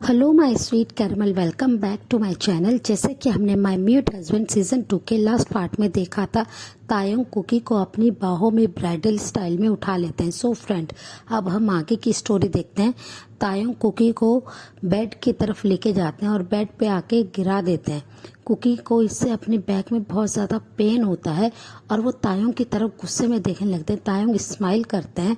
Hello my sweet caramel, welcome back to my channel. जैसे कि हमने माय म्यूट हस्बैंड सीजन 2 के last part में देखा था, तायोंग कुकी को अपनी बाहों में ब्राइडल स्टाइल में उठा लेते हैं। सो फ्रेंड, अब हम आगे की स्टोरी देखते हैं। तायोंग कुकी को बेड की तरफ लेके जाते हैं और बेड पे आके गिरा देते हैं। कुकी को इससे अपने बैक में बहुत ज़्यादा पेन होता है और वो तायोंग की तरफ गुस्से में देखने लगते हैं। तायोंग स्माइल करते हैं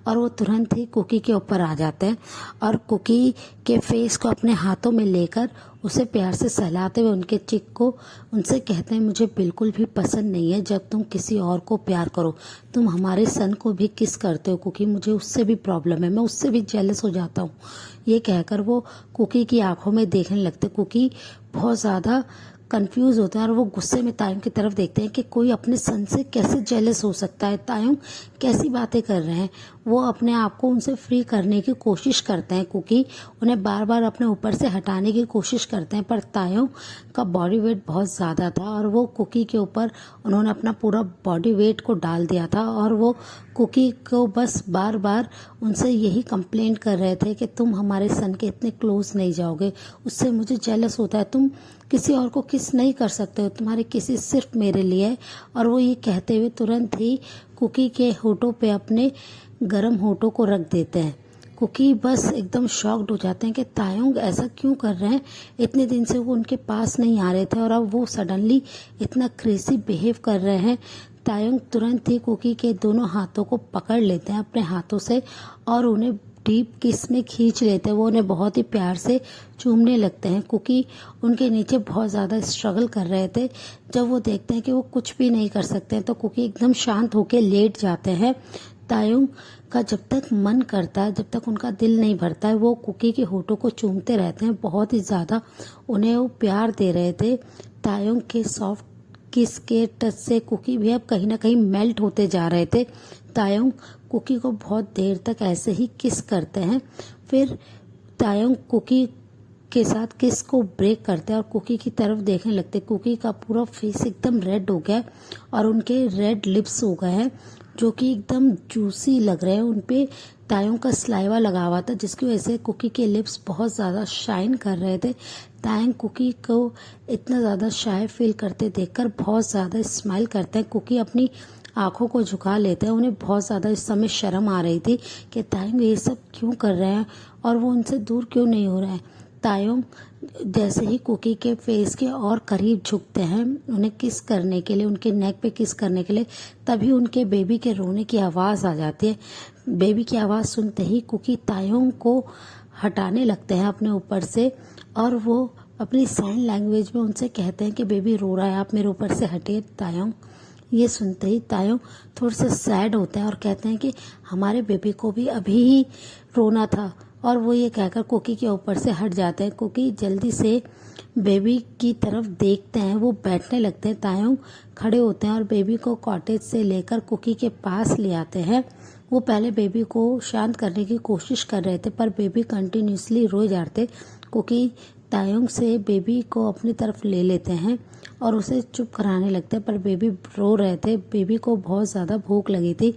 और वो तुरंत ही कुकी के ऊपर आ जाते हैं और कुकी के फेस को अपने हाथों में लेकर उसे प्यार से सहलाते हुए उनके चिक को उनसे कहते हैं, मुझे बिल्कुल भी पसंद नहीं है जब तुम किसी और को प्यार करो। तुम हमारे सन को भी किस करते हो कुकी, मुझे उससे भी प्रॉब्लम है, मैं उससे भी जेलस हो जाता हूँ। ये कहकर वो कुकी की आंखों में देखने लगते। कुकी बहुत ज़्यादा कंफ्यूज होते हैं और वो गुस्से में तायोंग की तरफ देखते हैं कि कोई अपने सन से कैसे जेलस हो सकता है, तायोंग कैसी बातें कर रहे हैं। वो अपने आप को उनसे फ्री करने की कोशिश करते हैं। कुकी उन्हें बार बार अपने ऊपर से हटाने की कोशिश करते हैं, पर तायोंग का बॉडी वेट बहुत ज़्यादा था और वो कुकी के ऊपर उन्होंने अपना पूरा बॉडी वेट को डाल दिया था और वो कुकी को बस बार बार उनसे यही कंप्लेंट कर रहे थे कि तुम हमारे सन के इतने क्लोज नहीं जाओगे, उससे मुझे जेलस होता है, तुम किसी और को किस नहीं कर सकते हो, तुम्हारी किसी सिर्फ मेरे लिए है। और वो ये कहते हुए तुरंत ही कुकी के होठों पे अपने गर्म होठों को रख देते हैं। कुकी बस एकदम शॉक्ड हो जाते हैं कि तायोंग ऐसा क्यों कर रहे हैं। इतने दिन से वो उनके पास नहीं आ रहे थे और अब वो सडनली इतना क्रेजी बिहेव कर रहे हैं। तायोंग तुरंत ही कुकी के दोनों हाथों को पकड़ लेते हैं अपने हाथों से और उन्हें डीप किस में खींच लेते हैं। वो उन्हें बहुत ही प्यार से चूमने लगते हैं। कुकी उनके नीचे बहुत ज़्यादा स्ट्रगल कर रहे थे। जब वो देखते हैं कि वो कुछ भी नहीं कर सकते हैं तो कुकी एकदम शांत होकर लेट जाते हैं। तायोंग का जब तक मन करता है, जब तक उनका दिल नहीं भरता है, वो कुकी के होठों को चूमते रहते हैं। बहुत ही ज़्यादा उन्हें वो प्यार दे रहे थे। तायोंग के सॉफ्ट किस के टच से कुकी भी अब कहीं ना कहीं मेल्ट होते जा रहे थे। तायोंग कुकी को बहुत देर तक ऐसे ही किस करते हैं। फिर तायोंग कुकी के साथ किस को ब्रेक करते हैं और कुकी की तरफ देखने लगते। कुकी का पूरा फेस एकदम रेड हो गया और उनके रेड लिप्स हो गए हैं जो कि एकदम जूसी लग रहे हैं। उनपे तायोंग का सलाइवा लगा हुआ था जिसकी वजह से कुकी के लिप्स बहुत ज़्यादा शाइन कर रहे थे। तायोंग कुकी को इतना ज़्यादा शाय फील करते देखकर बहुत ज़्यादा स्माइल करते हैं। कुकी अपनी आंखों को झुका लेते हैं। उन्हें बहुत ज़्यादा इस समय शर्म आ रही थी कि तायोंग ये सब क्यों कर रहे हैं और वो उनसे दूर क्यों नहीं हो रहे हैं। तायोंग जैसे ही कुकी के फेस के और करीब झुकते हैं उन्हें किस करने के लिए, उनके नेक पे किस करने के लिए, तभी उनके बेबी के रोने की आवाज़ आ जाती है। बेबी की आवाज़ सुनते ही कुकी तायोंग को हटाने लगते हैं अपने ऊपर से और वो अपनी साइन लैंग्वेज में उनसे कहते हैं कि बेबी रो रहा है, आप मेरे ऊपर से हटिए। तायोंग ये सुनते ही तायोंग थोड़ा सा सैड होते हैं और कहते हैं कि हमारे बेबी को भी अभी ही रोना था, और वो ये कहकर कुकी के ऊपर से हट जाते हैं। कुकी जल्दी से बेबी की तरफ देखते हैं, वो बैठने लगते हैं। तायोंग खड़े होते हैं और बेबी को कॉटेज से लेकर कुकी के पास ले आते हैं। वो पहले बेबी को शांत करने की कोशिश कर रहे थे पर बेबी कंटिन्यूसली रोए जा रहे थे। कुकी तायोंग से बेबी को अपनी तरफ ले लेते हैं और उसे चुप कराने लगते हैं पर बेबी रो रहे थे। बेबी को बहुत ज़्यादा भूख लगी थी।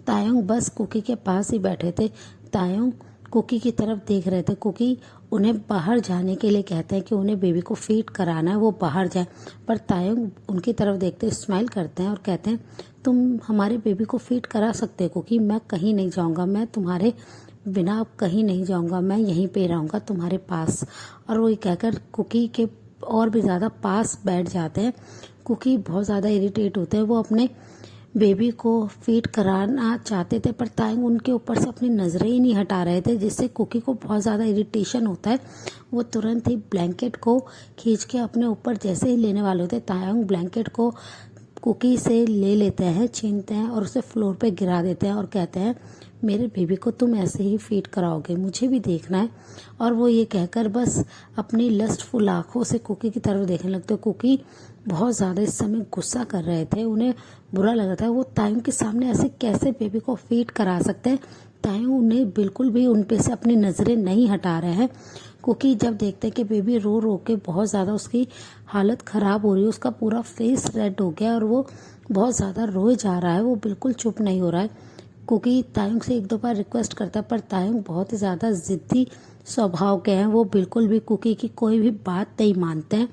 तायोंग बस कुकी के पास ही बैठे थे। तायोंग कुकी की तरफ देख रहे थे। कुकी उन्हें बाहर जाने के लिए कहते हैं कि उन्हें बेबी को फीड कराना है, वो बाहर जाए, पर तायोंग उनकी तरफ देखते स्माइल करते हैं और कहते हैं तुम हमारे बेबी को फीड करा सकते हो कुकी, मैं कहीं नहीं जाऊंगा, मैं तुम्हारे बिना कहीं नहीं जाऊंगा, मैं यहीं पे रहूंगा तुम्हारे पास। और वो कहकर कुकी के और भी ज़्यादा पास बैठ जाते हैं। कुकी बहुत ज़्यादा इरिटेट होते हैं। वो अपने बेबी को फीड कराना चाहते थे पर तायोंग उनके ऊपर से अपनी नज़रें ही नहीं हटा रहे थे जिससे कुकी को बहुत ज़्यादा इरिटेशन होता है। वो तुरंत ही ब्लैंकेट को खींच के अपने ऊपर जैसे ही लेने वाले होते तायोंग ब्लैंकेट को कुकी से ले लेते हैं, छीनते हैं और उसे फ्लोर पे गिरा देते हैं और कहते हैं मेरे बेबी को तुम ऐसे ही फीड कराओगे, मुझे भी देखना है। और वो ये कहकर बस अपनी लस्टफुल आंखों से कुकी की तरफ देखने लगते। कुकी बहुत ज़्यादा इस समय गुस्सा कर रहे थे, उन्हें बुरा लग रहा था। वो तायोंग के सामने ऐसे कैसे बेबी को फीड करा सकते हैं। तायोंग उन्हें बिल्कुल भी उन पे से अपनी नज़रें नहीं हटा रहे हैं। कुकी जब देखते हैं कि बेबी रो रो के बहुत ज़्यादा उसकी हालत ख़राब हो रही है, उसका पूरा फेस रेड हो गया और वो बहुत ज़्यादा रोए जा रहा है, वो बिल्कुल चुप नहीं हो रहा है। कुकी तायोंग से एक दो बार रिक्वेस्ट करता है पर तायोंग बहुत ही ज़्यादा ज़िद्दी स्वभाव के हैं। वो बिल्कुल भी कुकी की कोई भी बात नहीं मानते हैं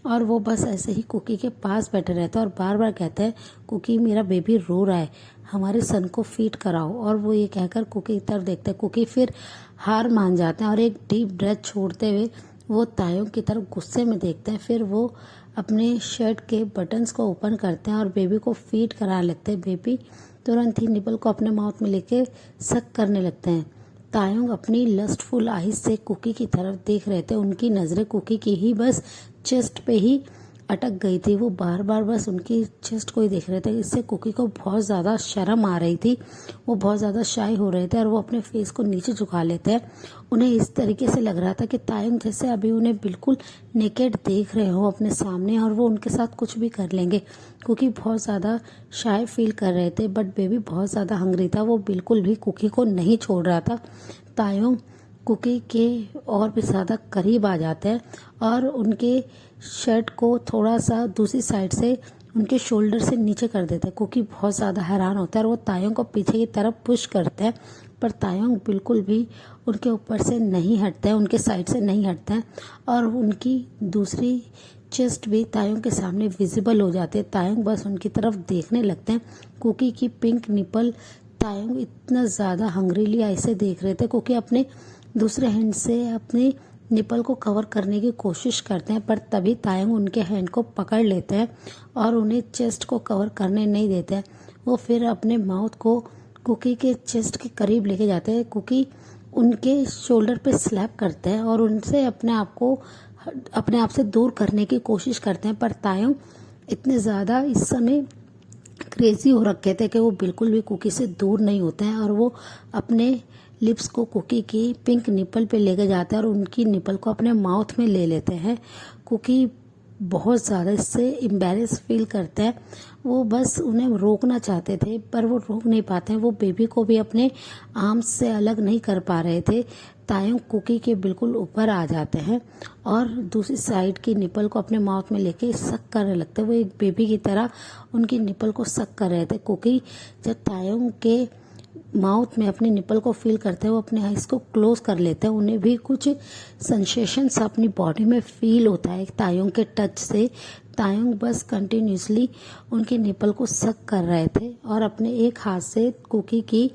और वो बस ऐसे ही कुकी के पास बैठे रहते हैं और बार बार कहते हैं, कुकी मेरा बेबी रो रहा है, हमारे सन को फीड कराओ। और वो ये कहकर कुकी की तरफ देखते हैं। कुकी फिर हार मान जाते हैं और एक डीप ब्रेथ छोड़ते हुए वो तायोंग की तरफ गुस्से में देखते हैं। फिर वो अपने शर्ट के बटन्स को ओपन करते हैं और बेबी को फीड कराने लगते हैं। बेबी तुरंत ही निपल को अपने माउथ में लेके सक करने लगते हैं। तायोंग अपनी लस्टफुल आईज से कुकी की तरफ देख रहे थे। उनकी नज़रें कुकी की ही बस चेस्ट पे ही अटक गई थी। वो बार बार बस उनकी चेस्ट को ही देख रहे थे। इससे कुकी को बहुत ज़्यादा शर्म आ रही थी। वो बहुत ज़्यादा शाय हो रहे थे और वो अपने फेस को नीचे झुका लेते हैं। उन्हें इस तरीके से लग रहा था कि तायंग जैसे अभी उन्हें बिल्कुल नेकेड देख रहे हो अपने सामने और वो उनके साथ कुछ भी कर लेंगे। कुकी बहुत ज़्यादा शाय फील कर रहे थे, बट बेबी बहुत ज़्यादा हंग्री था। वो बिल्कुल भी कुकी को नहीं छोड़ रहा था। तायंग कुकी के और भी ज़्यादा करीब आ जाते हैं और उनके शर्ट को थोड़ा सा दूसरी साइड से उनके शोल्डर से नीचे कर देते हैं। कुकी बहुत ज़्यादा हैरान होता है और वो तायोंग को पीछे की तरफ पुश करते हैं, पर तायोंग बिल्कुल भी उनके ऊपर से नहीं हटते हैं, उनके साइड से नहीं हटते हैं और उनकी दूसरी चेस्ट भी तायोंग के सामने विजिबल हो जाती है। तायोंग बस उनकी तरफ देखने लगते हैं। कुकी की पिंक निपल तायोंग इतना ज़्यादा हंग्रीली आई से देख रहे थे। कुकी अपने दूसरे हैंड से अपने निपल को कवर करने की कोशिश करते हैं, पर तभी तायंग उनके हैंड को पकड़ लेते हैं और उन्हें चेस्ट को कवर करने नहीं देते हैं। वो फिर अपने माउथ को कुकी के चेस्ट के करीब लेके जाते हैं। कुकी उनके शोल्डर पे स्लैप करते हैं और उनसे अपने आप से दूर करने की कोशिश करते हैं, पर तायंग इतने ज़्यादा इस समय क्रेजी हो रखे थे कि वो बिल्कुल भी कुकी से दूर नहीं होते हैं और वो अपने लिप्स को कुकी की पिंक निपल पे लेके जाते हैं और उनकी निपल को अपने माउथ में ले लेते हैं। कुकी बहुत ज़्यादा इससे एम्बैरेस फील करते हैं। वो बस उन्हें रोकना चाहते थे, पर वो रोक नहीं पाते हैं। वो बेबी को भी अपने आर्म्स से अलग नहीं कर पा रहे थे। तायंग कुकी के बिल्कुल ऊपर आ जाते हैं और दूसरी साइड की निपल को अपने माउथ में लेके सक करने लगते हैं। वो एक बेबी की तरह उनकी निपल को सक कर रहे थे। कुकी जब तायंग के माउथ में अपनी निपल को फील करते हैं, वो अपने आइज को क्लोज कर लेते हैं। उन्हें भी कुछ सेंसेशंस अपनी बॉडी में फील होता है तायोंग के टच से। तायोंग बस कंटिन्यूसली उनकी निपल को सक कर रहे थे और अपने एक हाथ से कुकी की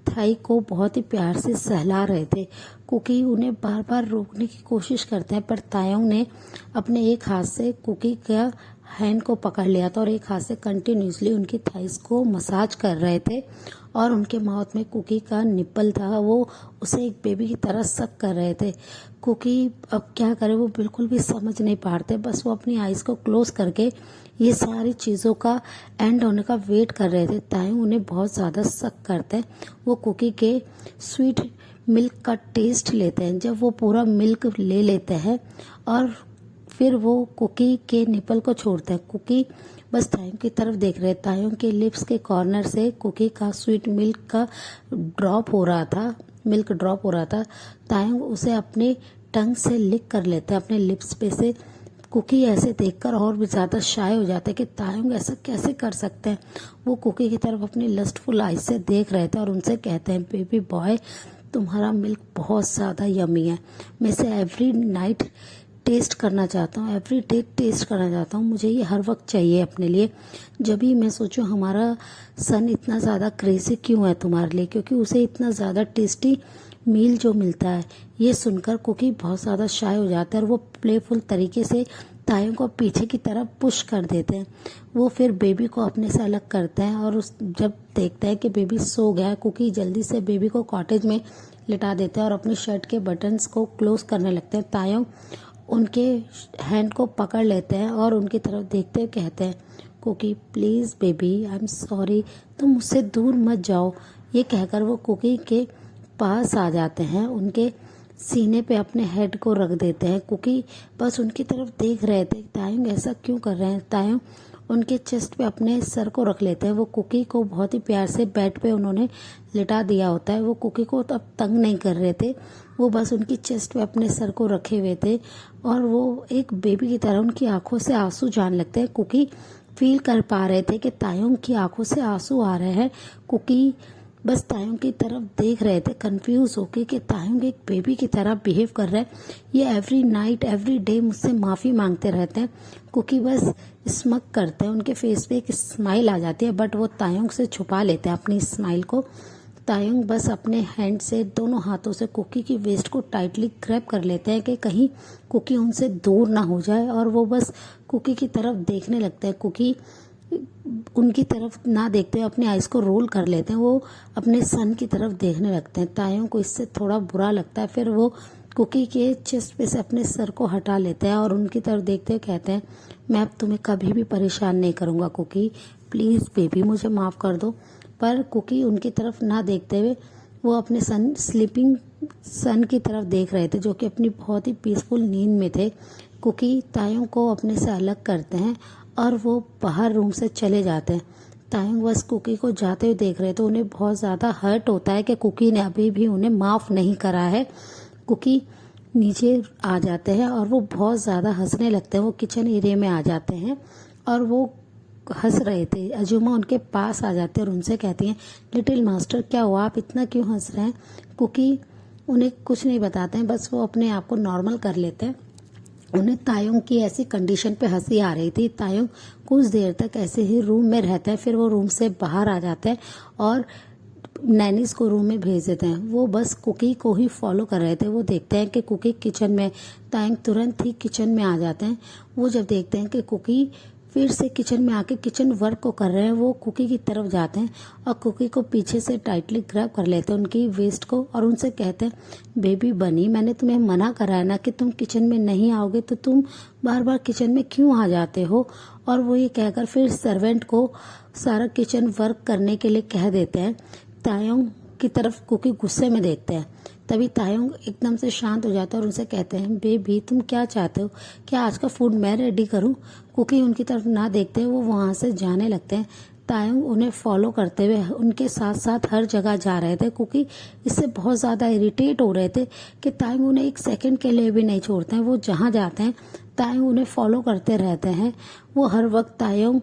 थाई को बहुत ही प्यार से सहला रहे थे। कुकी उन्हें बार बार रोकने की कोशिश करते हैं, पर तायोंग ने अपने एक हाथ से कुकी का हैंड को पकड़ लिया था और एक हाथ से कंटिन्यूसली उनकी थाइस को मसाज कर रहे थे और उनके माउथ में कुकी का निप्पल था। वो उसे एक बेबी की तरह सक कर रहे थे। कुकी अब क्या करे, वो बिल्कुल भी समझ नहीं पा रहे थे। बस वो अपनी आइज़ को क्लोज करके ये सारी चीज़ों का एंड होने का वेट कर रहे थे। तायंग उन्हें बहुत ज़्यादा सक करते। वो कुकी के स्वीट मिल्क का टेस्ट लेते हैं। जब वो पूरा मिल्क ले लेते हैं और फिर वो कुकी के निपल को छोड़ते हैं। कुकी बस तायंग की तरफ देख रहे। तायंग के लिप्स के कॉर्नर से कुकी का स्वीट मिल्क का ड्रॉप हो रहा था। तायंग उसे अपने टंग से लिक कर लेते हैं अपने लिप्स पे से। कुकी ऐसे देखकर और भी ज़्यादा शाय हो जाते हैं कि तायंग ऐसा कैसे कर सकते हैं। वो कुकी की तरफ अपनी लस्टफुल आइज से देख रहे थे और उनसे कहते हैं, बेबी बॉय तुम्हारा मिल्क बहुत ज़्यादा यमी है। मैं इसे एवरी नाइट टेस्ट करना चाहता हूँ, एवरी डे टेस्ट करना चाहता हूँ। मुझे ये हर वक्त चाहिए अपने लिए। जब भी मैं सोचूं हमारा सन इतना ज़्यादा क्रेजी क्यों है तुम्हारे लिए, क्योंकि उसे इतना ज़्यादा टेस्टी मील जो मिलता है। ये सुनकर कुकी बहुत ज़्यादा शाय हो जाता है और वो प्लेफुल तरीके से तायों को पीछे की तरफ पुश कर देते हैं। वो फिर बेबी को अपने से अलग करते हैं और जब देखते हैं कि बेबी सो गया है, कुकी जल्दी से बेबी को कॉटेज में लिटा देते हैं और अपनी शर्ट के बटन्स को क्लोज करने लगते हैं। तायों उनके हैंड को पकड़ लेते हैं और उनकी तरफ देखते हुए कहते हैं, cookie please baby I am sorry, तुम मुझसे दूर मत जाओ। ये कहकर वो कुकी के पास आ जाते हैं, उनके सीने पे अपने हेड को रख देते हैं। कुकी बस उनकी तरफ देख रहे थे, तायंग ऐसा क्यों कर रहे हैं। तायंग उनके चेस्ट पे अपने सर को रख लेते हैं। वो कुकी को बहुत ही प्यार से बेड पे उन्होंने लिटा दिया होता है। वो कुकी को तो अब तंग नहीं कर रहे थे, वो बस उनकी चेस्ट पे अपने सर को रखे हुए थे और वो एक बेबी की तरह उनकी आंखों से आंसू जाने लगते हैं। कुकी फील कर पा रहे थे कि तायंग की आंखों से आंसू आ रहे हैं। कुकी बस तायुंग की तरफ देख रहे थे कंफ्यूज होके कि तायुंग एक बेबी की तरह बिहेव कर रहा है। ये एवरी नाइट एवरी डे मुझसे माफ़ी मांगते रहते हैं। कुकी बस स्मक करते हैं, उनके फेस पे एक स्माइल आ जाती है, बट वो तायुंग से छुपा लेते हैं अपनी स्माइल को। तायुंग बस अपने हैंड से दोनों हाथों से कुकी की वेस्ट को टाइटली ग्रैब कर लेते हैं कि कहीं कुकी उनसे दूर ना हो जाए, और वो बस कुकी की तरफ देखने लगते हैं। कुकी उनकी तरफ ना देखते हुए अपने आइज को रोल कर लेते हैं, वो अपने सन की तरफ देखने लगते हैं। तायुंग को इससे थोड़ा बुरा लगता है, फिर वो कुकी के चेस्ट पे से अपने सर को हटा लेते हैं और उनकी तरफ देखते हुए कहते हैं, मैं अब तुम्हें कभी भी परेशान नहीं करूँगा कुकी, प्लीज़ बेबी मुझे माफ़ कर दो। पर कुकी उनकी तरफ ना देखते हुए वो अपने स्लीपिंग सन की तरफ देख रहे थे, जो कि अपनी बहुत ही पीसफुल नींद में थे। कुकी तायुंग को अपने से अलग करते हैं और वो बाहर रूम से चले जाते हैं। तायुंग बस कुकी को जाते हुए देख रहे थे। उन्हें बहुत ज़्यादा हर्ट होता है कि कुकी ने अभी भी उन्हें माफ़ नहीं करा है। कुकी नीचे आ जाते हैं और वो बहुत ज़्यादा हंसने लगते हैं। वो किचन एरिया में आ जाते हैं और वो हंस रहे थे। अजूमा उनके पास आ जाते हैं और उनसे कहती हैं, लिटिल मास्टर क्या हुआ, आप इतना क्यों हंस रहे हैं। कुकी उन्हें कुछ नहीं बताते हैं, बस वो अपने आप को नॉर्मल कर लेते हैं। उन्हें तायुंग की ऐसी कंडीशन पे हंसी आ रही थी। तायुंग कुछ देर तक ऐसे ही रूम में रहता है, फिर वो रूम से बाहर आ जाता है और नैनीज को रूम में भेज देते हैं। वो बस कुकी को ही फॉलो कर रहे थे। वो देखते हैं कि कुकी किचन में, तायुंग तुरंत ही किचन में आ जाते हैं। वो जब देखते हैं कि कुकी फिर से किचन में आके किचन वर्क को कर रहे हैं, वो कुकी की तरफ जाते हैं और कुकी को पीछे से टाइटली ग्रैब कर लेते हैं उनकी वेस्ट को और उनसे कहते हैं, बेबी बनी मैंने तुम्हें मना करा है ना कि तुम किचन में नहीं आओगे, तो तुम बार बार किचन में क्यों आ जाते हो। और वो ये कहकर फिर सर्वेंट को सारा किचन वर्क करने के लिए कह देते हैं। तायुंग की तरफ कुकी गुस्से में देखते हैं। तभी तायुंग एकदम से शांत हो जाता है और उनसे कहते हैं, बेबी तुम क्या चाहते हो, क्या आज का फूड मैं रेडी करूं। कुकी उनकी तरफ ना देखते वो वहां से जाने लगते हैं। तायुंग उन्हें फॉलो करते हुए उनके साथ साथ हर जगह जा रहे थे। कुकी इससे बहुत ज़्यादा इरिटेट हो रहे थे कि तायुंग उन्हें एक सेकंड के लिए भी नहीं छोड़ते हैं। वो जहाँ जाते हैं तायुंग उन्हें फॉलो करते रहते हैं। वो हर वक्त तायुंग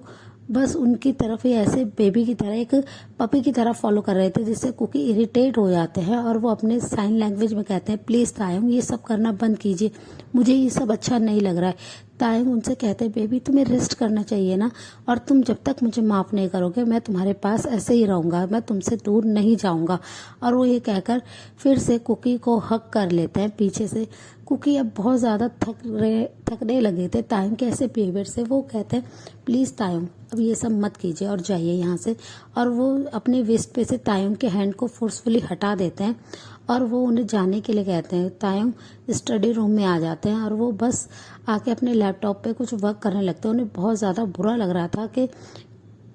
बस उनकी तरफ ही ऐसे बेबी की तरह, एक पपी की तरह फॉलो कर रहे थे, जिससे कुकी इरिटेट हो जाते हैं और वो अपने साइन लैंग्वेज में कहते हैं, प्लीज़ तायुंग ये सब करना बंद कीजिए, मुझे ये सब अच्छा नहीं लग रहा है। तायुंग उनसे कहते हैं, बेबी तुम्हें रेस्ट करना चाहिए ना, और तुम जब तक मुझे माफ़ नहीं करोगे मैं तुम्हारे पास ऐसे ही रहूँगा, मैं तुमसे दूर नहीं जाऊँगा। और वो ये कहकर फिर से कुकी को हक कर लेते हैं पीछे से। कुकी अब बहुत ज़्यादा थकने लगे थे तायुंग के ऐसे बिहेवियर से। वो कहते हैं, प्लीज़ तायुंग अब ये सब मत कीजिए और जाइए यहाँ से। और वो अपने वेस्ट पे से तायुंग के हैंड को फोर्सफुली हटा देते हैं और वो उन्हें जाने के लिए कहते हैं। तायुंग स्टडी रूम में आ जाते हैं और वो बस आके अपने लैपटॉप पे कुछ वर्क करने लगते हैं। उन्हें बहुत ज़्यादा बुरा लग रहा था कि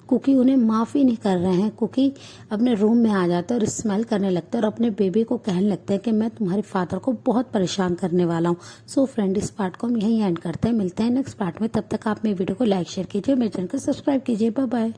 कुकी उन्हें माफ़ ही नहीं कर रहे हैं। कुकी अपने रूम में आ जाते हैं और स्मेल करने लगते हैं और अपने बेबी को कहने लगते हैं कि मैं तुम्हारे फादर को बहुत परेशान करने वाला हूँ। सो फ्रेंड, इस पार्ट को हम यहीं एंड करते हैं। मिलते हैं नेक्स्ट पार्ट में। तब तक आप मेरी वीडियो को लाइक शेयर कीजिए, मेरे चैनल को सब्सक्राइब कीजिए। Bye bye.